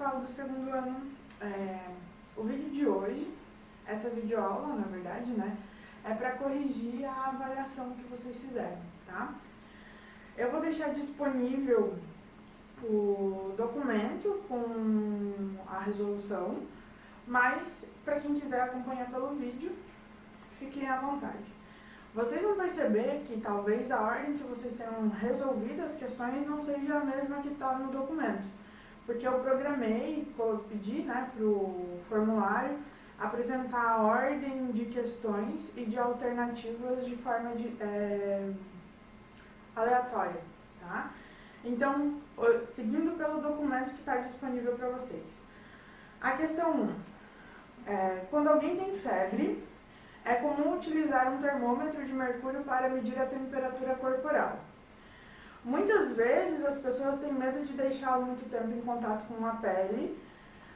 pessoal do segundo ano, o vídeo de hoje, essa videoaula, na verdade, né, é para corrigir a avaliação que vocês fizeram, tá? Eu vou deixar disponível o documento com a resolução, mas para quem quiser acompanhar pelo vídeo, fiquem à vontade. Vocês vão perceber que talvez a ordem que vocês tenham resolvido as questões não seja a mesma que está no documento, porque eu programei, pedi, né, para o formulário apresentar a ordem de questões e de alternativas de forma aleatória, tá? Então, seguindo pelo documento que está disponível para vocês. A questão 1. Quando alguém tem febre, é comum utilizar um termômetro de mercúrio para medir a temperatura corporal. Muitas vezes as pessoas têm medo de deixá-lo muito tempo em contato com a pele,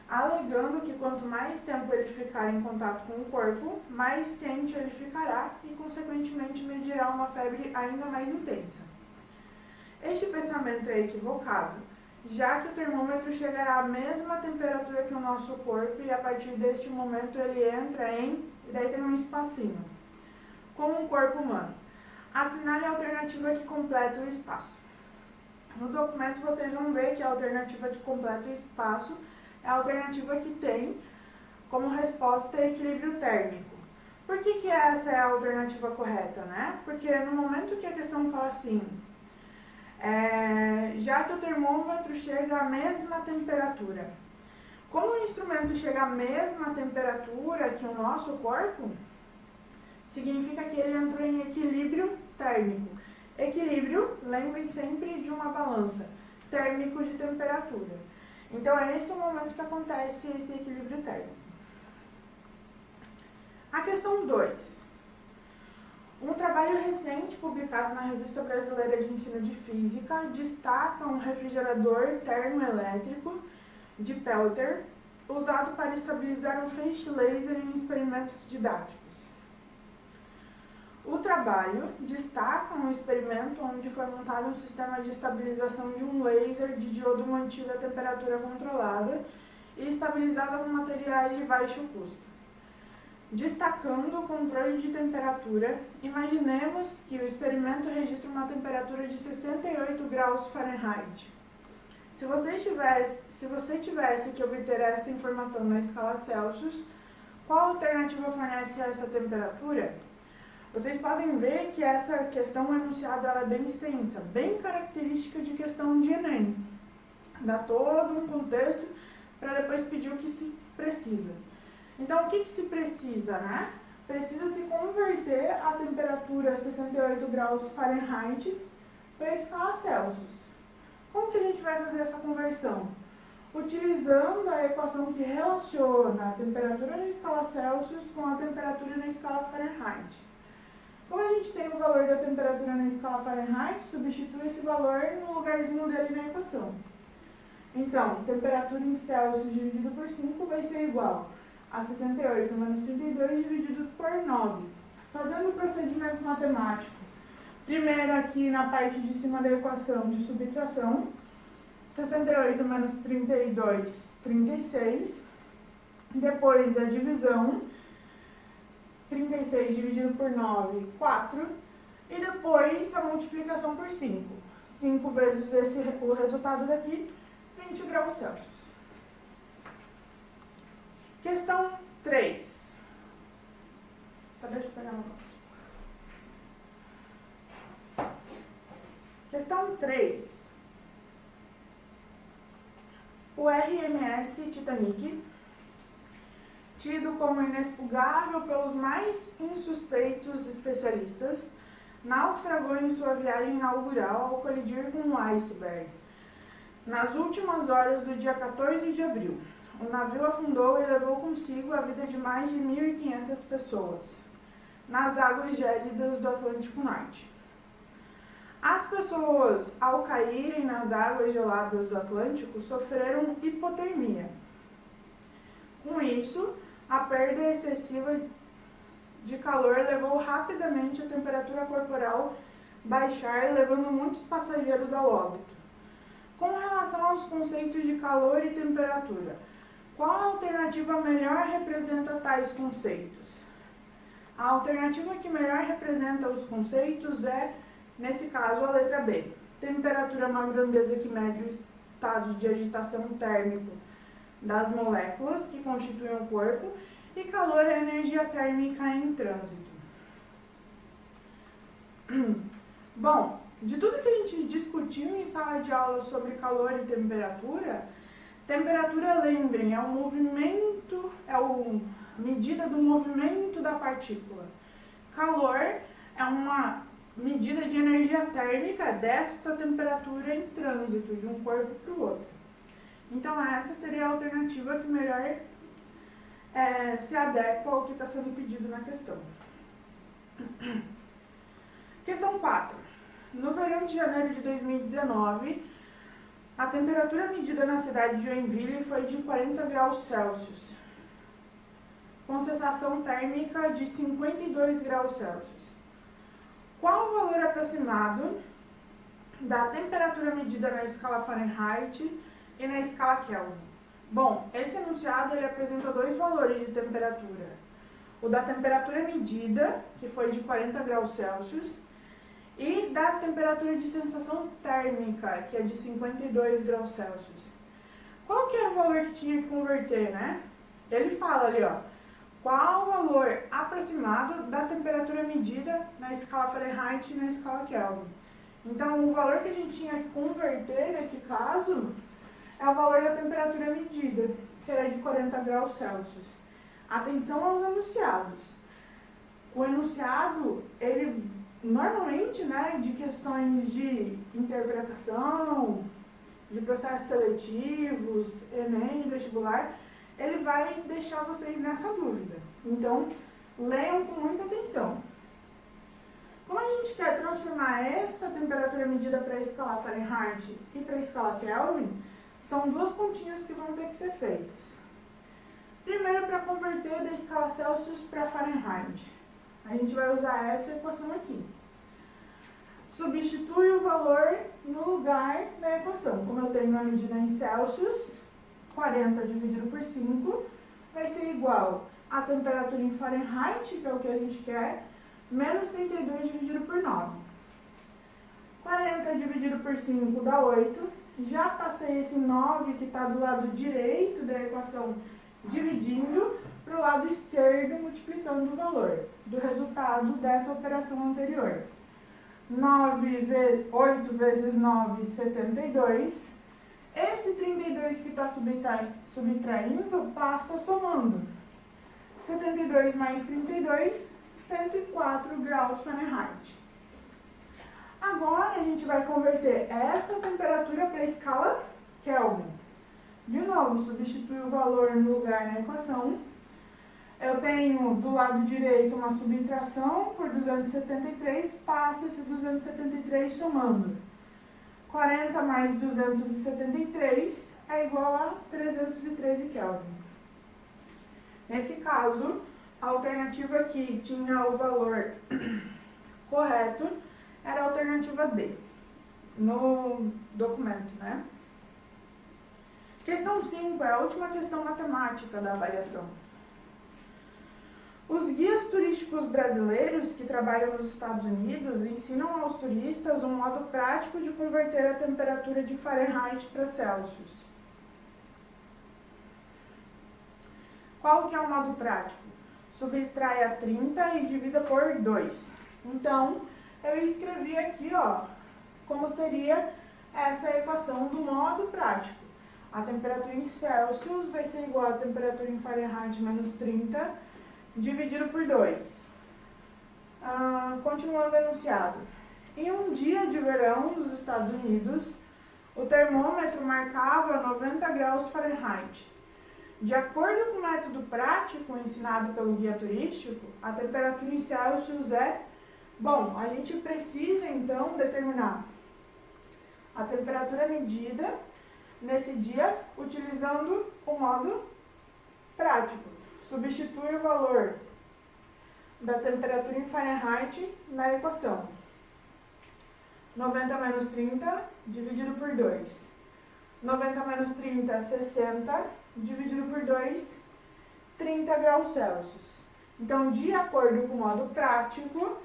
alegando que quanto mais tempo ele ficar em contato com o corpo, mais quente ele ficará e, consequentemente, medirá uma febre ainda mais intensa. Este pensamento é equivocado, já que o termômetro chegará à mesma temperatura que o nosso corpo e a partir deste momento ele entra em, e daí tem um espacinho, com o corpo humano. Assinale a alternativa que completa o espaço. No documento vocês vão ver que a alternativa que completa o espaço é a alternativa que tem como resposta equilíbrio térmico. Por que essa é a alternativa correta, né? Porque no momento que a questão fala assim, já que o termômetro chega à mesma temperatura. Como o instrumento chega à mesma temperatura que o nosso corpo, significa que ele entrou em equilíbrio térmico. Equilíbrio, lembrem sempre de uma balança, térmico de temperatura. Então é esse o momento que acontece esse equilíbrio térmico. A questão 2. Um trabalho recente publicado na Revista Brasileira de Ensino de Física destaca um refrigerador termoelétrico de Pelter usado para estabilizar um feixe laser em experimentos didáticos. O trabalho destaca um experimento onde foi montado um sistema de estabilização de um laser de diodo mantido a temperatura controlada e estabilizada com materiais de baixo custo. Destacando o controle de temperatura, imaginemos que o experimento registra uma temperatura de 68 graus Fahrenheit. Se você tivesse que obter esta informação na escala Celsius, qual alternativa fornece essa temperatura? Vocês podem ver que essa questão enunciada ela é bem extensa, bem característica de questão de Enem. Dá todo um contexto para depois pedir o que se precisa. Então, o que se precisa, né? Precisa-se converter a temperatura 68 graus Fahrenheit para a escala Celsius. Como que a gente vai fazer essa conversão? Utilizando a equação que relaciona a temperatura na escala Celsius com a temperatura na escala Fahrenheit. Como a gente tem o valor da temperatura na escala Fahrenheit, substitui esse valor no lugarzinho dele na equação. Então, temperatura em Celsius dividido por 5 vai ser igual a 68 menos 32 dividido por 9. Fazendo o procedimento matemático, primeiro aqui na parte de cima da equação de subtração, 68 menos 32, 36. Depois a divisão, 36 dividido por 9, 4. E depois a multiplicação por 5. 5 vezes o resultado daqui, 20 graus Celsius. Questão 3. Só deixa eu pegar uma foto. Questão 3. O RMS Titanic, tido como inexpugável pelos mais insuspeitos especialistas, naufragou em sua viagem inaugural ao colidir com um iceberg. Nas últimas horas do dia 14 de abril, o navio afundou e levou consigo a vida de mais de 1.500 pessoas, nas águas gélidas do Atlântico Norte. As pessoas, ao caírem nas águas geladas do Atlântico, sofreram hipotermia. Com isso, a perda excessiva de calor levou rapidamente a temperatura corporal baixar, levando muitos passageiros ao óbito. Com relação aos conceitos de calor e temperatura. Qual alternativa melhor representa tais conceitos? A alternativa que melhor representa os conceitos é, nesse caso, a letra B. Temperatura é uma grandeza que mede o estado de agitação térmico das moléculas que constituem o corpo, e calor é energia térmica em trânsito. Bom, de tudo que a gente discutiu em sala de aula sobre calor e temperatura, lembrem, é uma medida do movimento da partícula. Calor é uma medida de energia térmica desta temperatura em trânsito de um corpo para o outro. Então essa seria a alternativa que melhor se adequa ao que está sendo pedido na questão. Questão 4. No verão de janeiro de 2019, a temperatura medida na cidade de Joinville foi de 40 graus Celsius, com sensação térmica de 52 graus Celsius. Qual o valor aproximado da temperatura medida na escala Fahrenheit e na escala Kelvin? Bom, esse enunciado ele apresenta dois valores de temperatura. O da temperatura medida, que foi de 40 graus Celsius, e da temperatura de sensação térmica, que é de 52 graus Celsius. Qual que é o valor que tinha que converter, né? Ele fala ali, ó, qual o valor aproximado da temperatura medida na escala Fahrenheit e na escala Kelvin. Então, o valor que a gente tinha que converter nesse caso é o valor da temperatura medida, que era de 40 graus Celsius. Atenção aos enunciados. O enunciado, ele normalmente, né, de questões de interpretação, de processos seletivos, Enem, vestibular, ele vai deixar vocês nessa dúvida. Então, leiam com muita atenção. Como a gente quer transformar esta temperatura medida para a escala Fahrenheit e para a escala Kelvin, são duas continhas que vão ter que ser feitas. Primeiro, para converter da escala Celsius para Fahrenheit. A gente vai usar essa equação aqui. Substitui o valor no lugar da equação. Como eu tenho a medida em Celsius, 40 dividido por 5 vai ser igual a temperatura em Fahrenheit, que é o que a gente quer, menos 32 dividido por 9. 40 dividido por 5 dá 8. Já passei esse 9 que está do lado direito da equação dividindo para o lado esquerdo, multiplicando o valor do resultado dessa operação anterior. 8 vezes 9, 72. Esse 32 que está subtraindo passa somando. 72 mais 32, 104 graus Fahrenheit. Agora a gente vai converter essa temperatura para a escala Kelvin. De novo, substitui o valor no lugar na equação. Eu tenho do lado direito uma subtração por 273, passa esse 273 somando. 40 mais 273 é igual a 313 Kelvin. Nesse caso, a alternativa que tinha o valor correto era a alternativa D, no documento, né? Questão 5 é a última questão matemática da avaliação. Os guias turísticos brasileiros que trabalham nos Estados Unidos ensinam aos turistas um modo prático de converter a temperatura de Fahrenheit para Celsius. Qual que é o modo prático? Subtraia 30 e divida por 2. Então, eu escrevi aqui, ó, como seria essa equação do modo prático. A temperatura em Celsius vai ser igual a temperatura em Fahrenheit menos 30, dividido por 2. Continuando o enunciado. Em um dia de verão nos Estados Unidos, o termômetro marcava 90 graus Fahrenheit. De acordo com o método prático ensinado pelo guia turístico, a temperatura em Celsius é... Bom, a gente precisa então determinar a temperatura medida nesse dia utilizando o modo prático. Substitui o valor da temperatura em Fahrenheit na equação. 90 menos 30 dividido por 2. 90 menos 30 é 60, dividido por 2, 30 graus Celsius. Então, de acordo com o modo prático,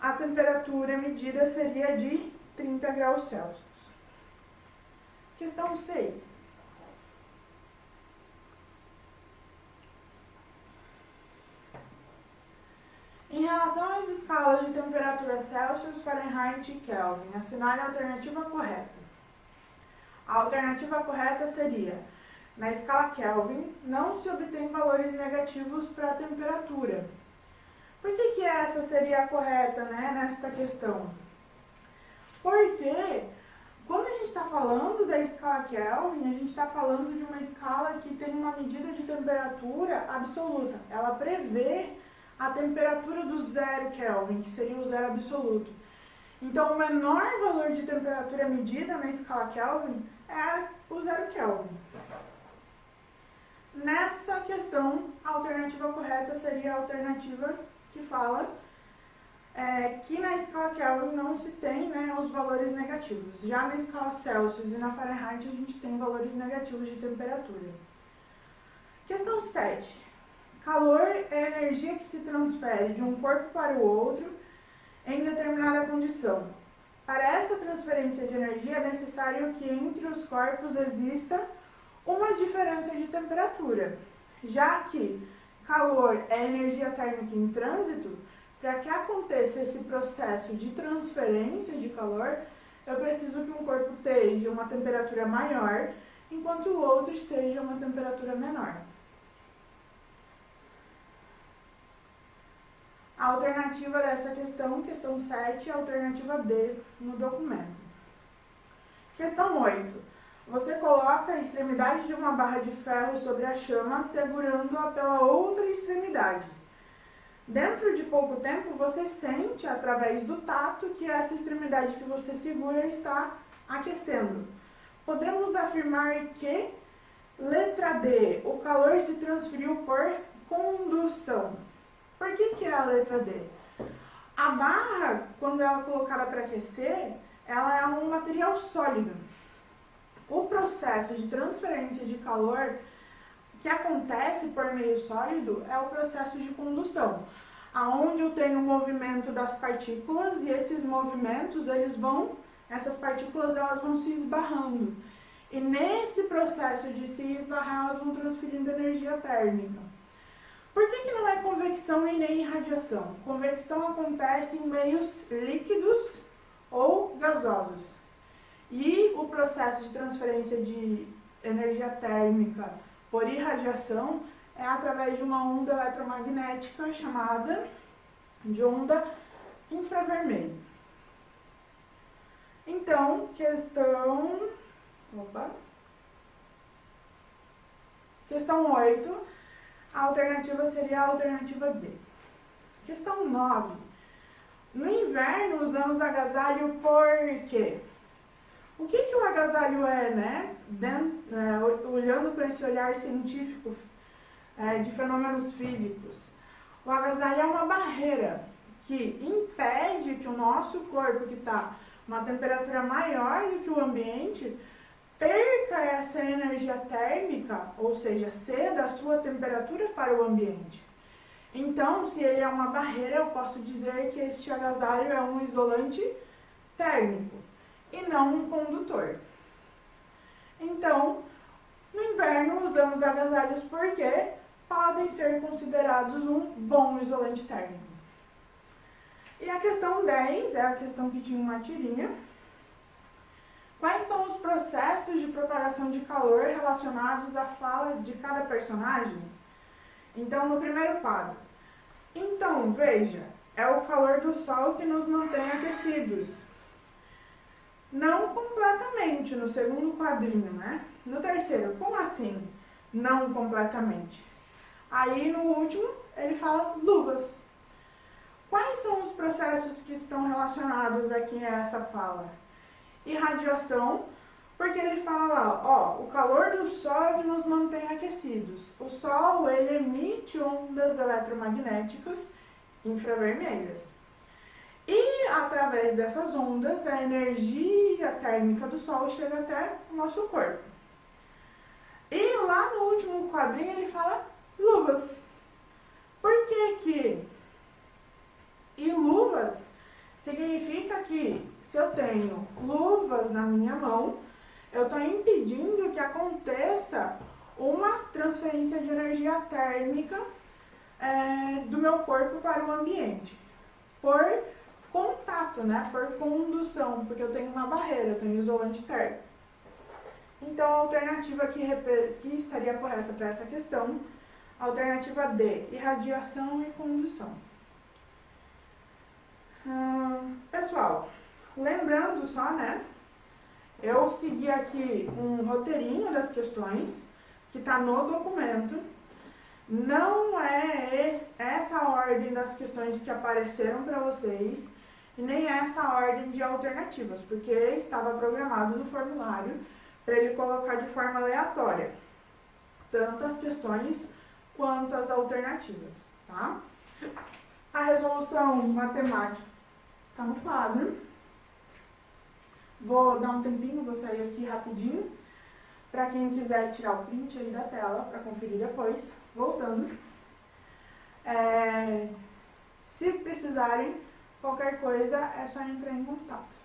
a temperatura medida seria de 30 graus Celsius. Questão 6. Em relação às escalas de temperatura Celsius, Fahrenheit e Kelvin, assinale a alternativa correta. A alternativa correta seria: na escala Kelvin, não se obtém valores negativos para a temperatura. Por que essa seria a correta, nesta questão? Porque quando a gente está falando da escala Kelvin, a gente está falando de uma escala que tem uma medida de temperatura absoluta. Ela prevê a temperatura do 0 Kelvin, que seria o zero absoluto. Então, o menor valor de temperatura medida na escala Kelvin é o 0 Kelvin. Nessa questão, a alternativa correta seria a alternativa que fala que na escala Kelvin não se tem os valores negativos. Já na escala Celsius e na Fahrenheit a gente tem valores negativos de temperatura. Questão 7. Calor é a energia que se transfere de um corpo para o outro em determinada condição. Para essa transferência de energia é necessário que entre os corpos exista uma diferença de temperatura, já que calor é energia térmica em trânsito. Para que aconteça esse processo de transferência de calor, eu preciso que um corpo esteja uma temperatura maior, enquanto o outro esteja uma temperatura menor. A alternativa dessa questão 7, é a alternativa D no documento. Questão 8. Você coloca a extremidade de uma barra de ferro sobre a chama, segurando-a pela outra extremidade. Dentro de pouco tempo, você sente, através do tato, que essa extremidade que você segura está aquecendo. Podemos afirmar que, letra D, o calor se transferiu por condução. Por que é a letra D? A barra, quando ela é colocada para aquecer, ela é um material sólido. O processo de transferência de calor que acontece por meio sólido é o processo de condução, aonde eu tenho o movimento das partículas e esses movimentos, essas partículas elas vão se esbarrando. E nesse processo de se esbarrar, elas vão transferindo energia térmica. Por que não é convecção e nem radiação? Convecção acontece em meios líquidos ou gasosos. E o processo de transferência de energia térmica por irradiação é através de uma onda eletromagnética chamada de onda infravermelha. Então, questão 8, a alternativa seria a alternativa D. Questão 9. No inverno usamos agasalho por quê? O que o agasalho é, olhando com esse olhar científico de fenômenos físicos? O agasalho é uma barreira que impede que o nosso corpo, que está uma temperatura maior do que o ambiente, perca essa energia térmica, ou seja, ceda a sua temperatura para o ambiente. Então, se ele é uma barreira, eu posso dizer que este agasalho é um isolante térmico e não um condutor. Então, no inverno usamos agasalhos porque podem ser considerados um bom isolante térmico. E a questão 10 é a questão que tinha uma tirinha. Quais são os processos de propagação de calor relacionados à fala de cada personagem? Então, no primeiro quadro. Então, veja, é o calor do sol que nos mantém aquecidos. Não completamente, no segundo quadrinho, No terceiro, como assim? Não completamente. Aí, no último, ele fala luvas. Quais são os processos que estão relacionados aqui a essa fala? Irradiação, porque ele fala lá, o calor do sol é que nos mantém aquecidos. O sol, ele emite ondas eletromagnéticas infravermelhas. E, através dessas ondas, a energia térmica do sol chega até o nosso corpo. quadrinho ele fala luvas. Por que que? E luvas significa que se eu tenho luvas na minha mão, eu estou impedindo que aconteça uma transferência de energia térmica do meu corpo para o ambiente. Por contato, né? Por condução, porque eu tenho uma barreira, eu tenho isolante térmico. Então, a alternativa que estaria correta para essa questão, alternativa D, irradiação e condução. Pessoal, lembrando só, né? Eu segui aqui um roteirinho das questões que está no documento. Não é essa ordem das questões que apareceram para vocês e nem essa ordem de alternativas, porque estava programado no formulário para ele colocar de forma aleatória tanto as questões quanto as alternativas, tá? A resolução matemática está no quadro. Vou dar um tempinho, vou sair aqui rapidinho, para quem quiser tirar o print aí da tela para conferir depois. Voltando. Se precisarem, qualquer coisa é só entrar em contato.